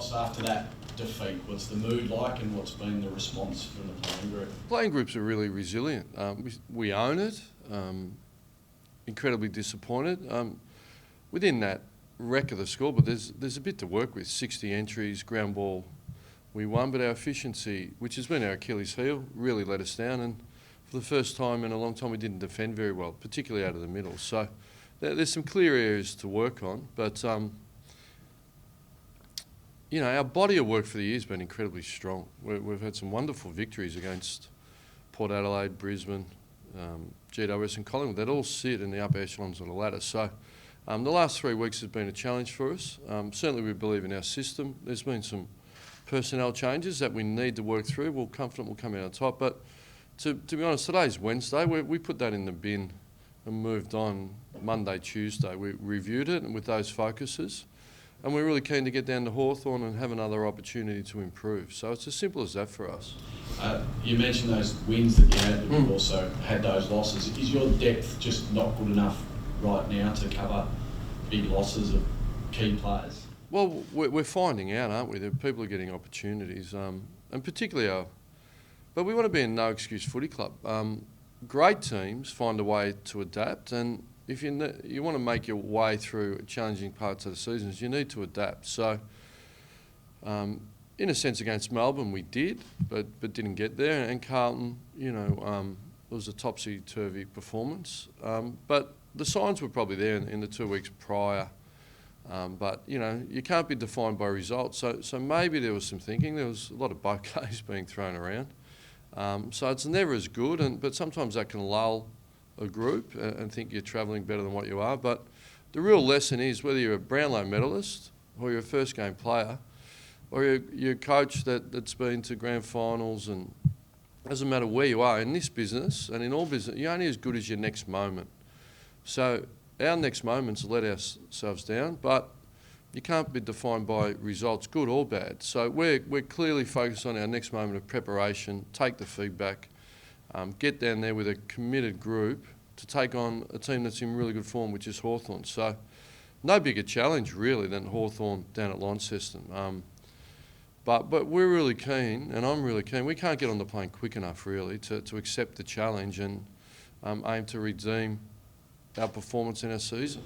Ross, after that defeat, what's the mood like and what's been the response from the playing group? Playing groups are really resilient. We own it. Incredibly disappointed. Within that wreck of the score, but there's a bit to work with. 60 entries, ground ball, we won, but our efficiency, which has been our Achilles heel, really let us down. And for the first time in a long time, we didn't defend very well, particularly out of the middle. So there's some clear areas to work on, but our body of work for the year has been incredibly strong. We've had some wonderful victories against Port Adelaide, Brisbane, GWS and Collingwood. That all sit in the upper echelons of the ladder. So the last 3 weeks has been a challenge for us. Certainly we believe in our system. There's been some personnel changes that we need to work through. We're confident we'll come out on top. But to be honest, today's Wednesday. We put that in the bin and moved on Monday, Tuesday. We reviewed it and with those focuses. And we're really keen to get down to Hawthorn and have another opportunity to improve. So it's as simple as that for us. You mentioned those wins that you had, but you've also had those losses. Is your depth just not good enough right now to cover big losses of key players? Well, we're finding out, aren't we, that people are getting opportunities, and particularly but we want to be a no-excuse footy club. Great teams find a way to adapt, and if you want to make your way through challenging parts of the seasons, you need to adapt. So, in a sense, against Melbourne, we did, but didn't get there. And Carlton, it was a topsy-turvy performance. But the signs were probably there in the 2 weeks prior. But you can't be defined by results. So maybe there was some thinking. There was a lot of bouquets being thrown around. So it's never as good, but sometimes that can lull a group and think you're travelling better than what you are. But the real lesson is whether you're a Brownlow medalist or you're a first game player or you're a coach that's been to grand finals, and it doesn't matter where you are in this business and in all business, you're only as good as your next moment. So our next moments let ourselves down, but you can't be defined by results, good or bad. So we're clearly focused on our next moment of preparation, take the feedback, get down there with a committed group to take on a team that's in really good form, which is Hawthorn. So no bigger challenge really than Hawthorn down at Launceston. But we're really keen, and I'm really keen. We can't get on the plane quick enough really to accept the challenge and aim to redeem our performance in our season.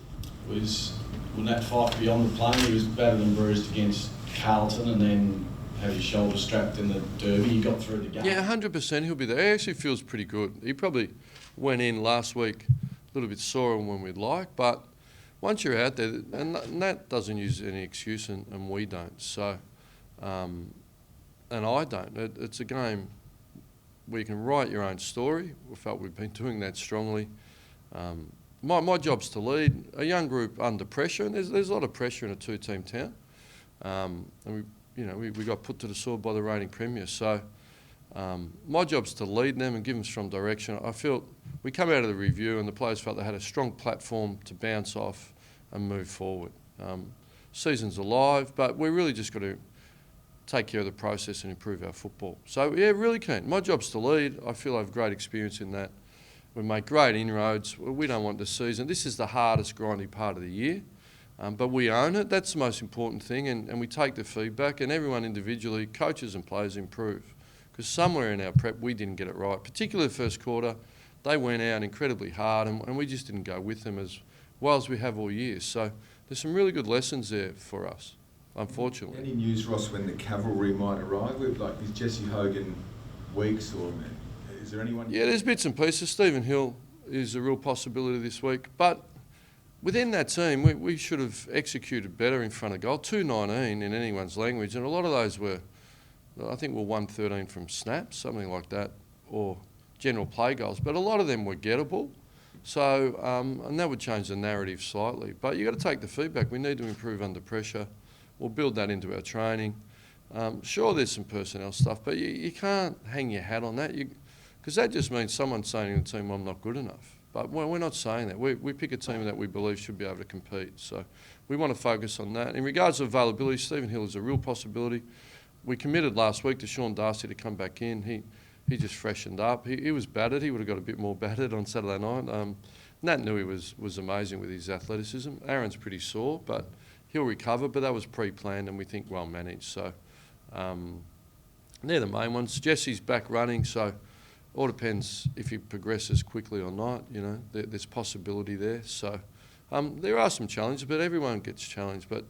When that fight beyond the plane, he was battered and bruised against Carlton and then had his shoulder strapped in the derby. He got through the game. Yeah, 100% he'll be there. He actually feels pretty good. He probably went in last week a little bit sorer than we'd like, but once you're out there, and that doesn't use any excuse, and we don't. So, and I don't. It's a game where you can write your own story. We felt we've been doing that strongly. My job's to lead a young group under pressure, and there's a lot of pressure in a two-team town. And we got put to the sword by the reigning premier. So my job's to lead them and give them strong direction. I feel we come out of the review and the players felt they had a strong platform to bounce off and move forward. Season's alive, but we really just got to take care of the process and improve our football. So yeah, really keen. My job's to lead. I feel I have great experience in that. We make great inroads. We don't want the season. This is the hardest, grinding part of the year. But we own it. That's the most important thing. And we take the feedback, and everyone individually, coaches and players, improve. Because somewhere in our prep, we didn't get it right. Particularly the first quarter, they went out incredibly hard, and we just didn't go with them as well as we have all year. So there's some really good lessons there for us, unfortunately. Any news, Ross, when the cavalry might arrive? Like, is Jesse Hogan weeks, or is there anyone? Yeah, there's bits and pieces. Stephen Hill is a real possibility this week. But within that team, we should have executed better in front of goal. 2-19 in anyone's language, and a lot of those were, I think, 1-13 from snaps, something like that, or general play goals. But a lot of them were gettable. So, and that would change the narrative slightly. But you've got to take the feedback. We need to improve under pressure. We'll build that into our training. Sure, there's some personnel stuff, but you can't hang your hat on that, because that just means someone's saying to the team, I'm not good enough. But we're not saying that. We pick a team that we believe should be able to compete. So we want to focus on that. In regards to availability, Stephen Hill is a real possibility. We committed last week to Sean Darcy to come back in. He just freshened up. He was battered. He would have got a bit more battered on Saturday night. Nat knew he was amazing with his athleticism. Aaron's pretty sore, but he'll recover, but that was pre-planned and we think well managed. So they're the main ones. Jesse's back running, so all depends if he progresses quickly or not. You know, there's possibility there. So there are some challenges, but everyone gets challenged. But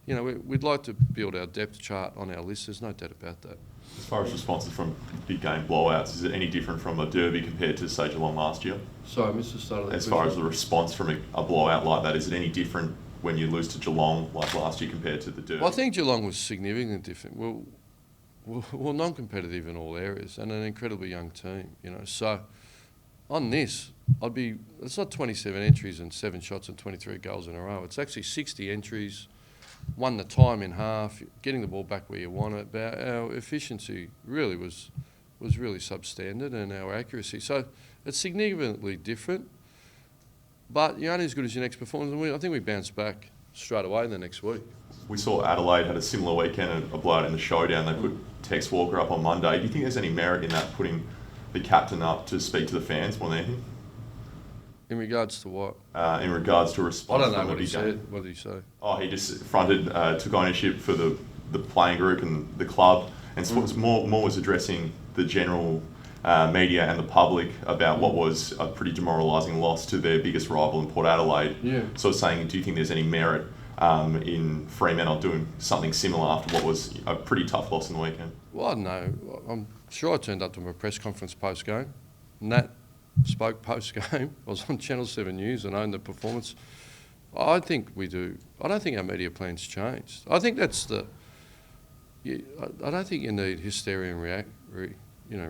you know, we'd like to build our depth chart on our list. There's no doubt about that. As far as responses from big game blowouts, is it any different from a derby compared to, say, Geelong last year? Sorry, Mr. Stutter. As far as the response from a blowout like that, is it any different when you lose to Geelong like last year compared to the derby? Well, I think Geelong was significantly different. Well, non-competitive in all areas and an incredibly young team, you know. So on this, it's not 27 entries and 7 shots and 23 goals in a row. It's actually 60 entries, won the time in half, getting the ball back where you want it. But our efficiency really was really substandard, and our accuracy. So it's significantly different. But you're only as good as your next performance, and I think we bounced back straight away the next week. We saw Adelaide had a similar weekend and a blowout in the showdown. They put Tex Walker up on Monday. Do you think there's any merit in that, putting the captain up to speak to the fans more than anything? In regards to what? In regards to a I response. don't know from what he the game. said. What did he say? Oh, he just took ownership for the playing group and the club, and so more was addressing the general media and the public about what was a pretty demoralising loss to their biggest rival in Port Adelaide. Yeah. So saying, do you think there's any merit in Fremantle doing something similar after what was a pretty tough loss in the weekend? Well, I don't know. I'm sure I turned up to my press conference post-game. Nat spoke post-game. I was on Channel 7 News and owned the performance. I think we do. I don't think our media plan's changed. I think that's I don't think you need hysteria and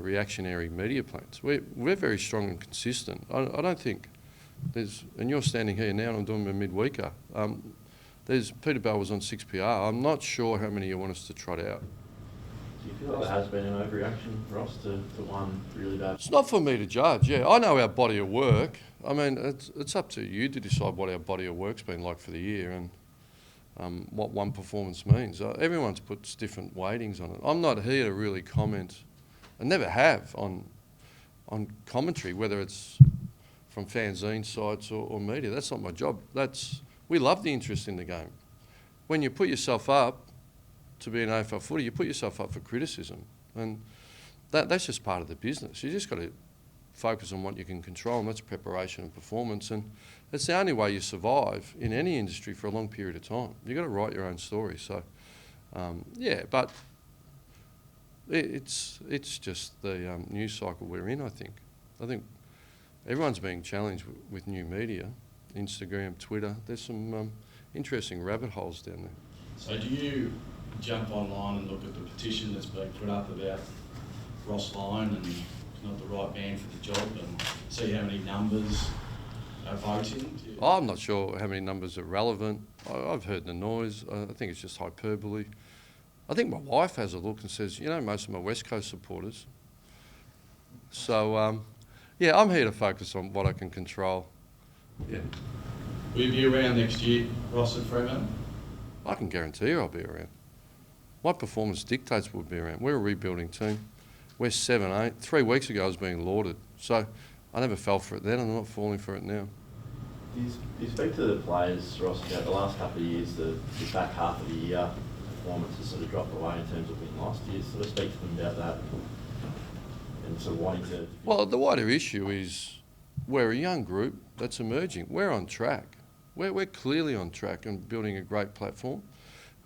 reactionary media plans. We're very strong and consistent. I don't think there's, and you're standing here now and I'm doing a midweeker. Peter Bell was on 6PR. I'm not sure how many you want us to trot out. Do you feel like there has been an overreaction, Ross, to one really bad? It's not for me to judge. Yeah, I know our body of work. I mean, it's up to you to decide what our body of work's been like for the year and what one performance means. Everyone's puts different weightings on it. I'm not here to really comment, and never have, on commentary, whether it's from fanzine sites or media. That's not my job. We love the interest in the game. When you put yourself up to be an AFL footy, you put yourself up for criticism, and that's just part of the business. You just got to focus on what you can control, and that's preparation and performance, and it's the only way you survive in any industry for a long period of time. You've got to write your own story. So, but it's just the news cycle we're in, I think. I think everyone's being challenged with new media, Instagram, Twitter. There's some interesting rabbit holes down there. So do you jump online and look at the petition that's been put up about Ross Lyon and he's not the right man for the job, and see how many numbers are voting? I'm not sure how many numbers are relevant. I've heard the noise. I think it's just hyperbole. I think my wife has a look and says, most of my West Coast supporters. So, I'm here to focus on what I can control. Yeah. Will you be around next year, Ross, at Fremantle? I can guarantee you I'll be around. My performance dictates we'll be around. We're a rebuilding team. We're 7-8. 3 weeks ago I was being lauded. So I never fell for it then, and I'm not falling for it now. Do you speak to the players, Ross, about the last couple of years, the back half of the year performance has sort of dropped away in terms of win-loss? Do you sort of speak to them about that and sort of wanting to... Well, the wider issue is we're a young group that's emerging. We're on track. We're clearly on track and building a great platform.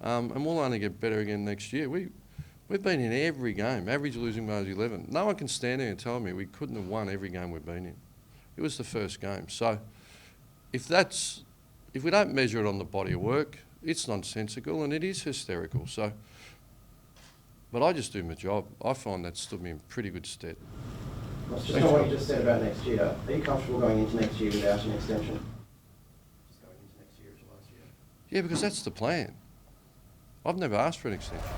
And we'll only get better again next year. We've been in every game, average losing margin 11. No one can stand there and tell me we couldn't have won every game we've been in. It was the first game. So if we don't measure it on the body of work, it's nonsensical and it is hysterical. So, but I just do my job. I find that stood me in pretty good stead. Just on what you just said about next year, are you comfortable going into next year without an extension? Just going into next year as last year? Yeah, because that's the plan. I've never asked for an extension.